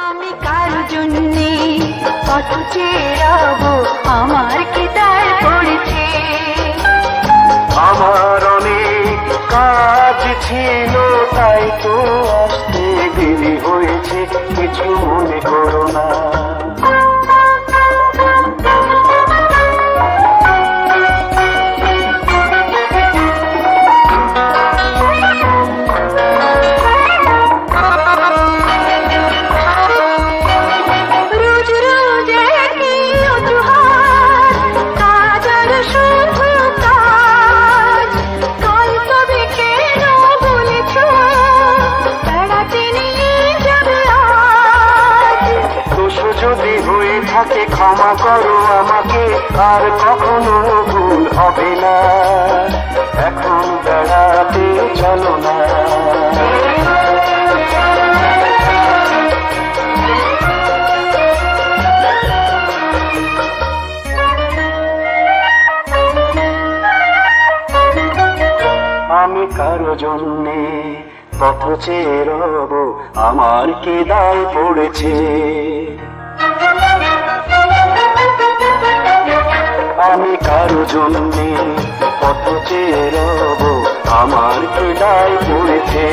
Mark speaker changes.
Speaker 1: আমি কারো জন্যে কত চেয়ে রব, আমার কি দায় পড়েছে।
Speaker 2: আমার অনেক কাজ ছিল, তাই তো আসতে দেরি হয়েছে, কিছু মনে করো না। যদি হয়ে থাকে ক্ষমা করো আমাকে, আর কখনো ভুল হবে না। এখন বেড়াতে চলো না। আমি কারো জন্যে পথ চেয়ে রব, আমার কি দায় পড়েছে। আমি কারো জন্যে পথ চেয়ে রব, আমার কি দায় পড়েছে।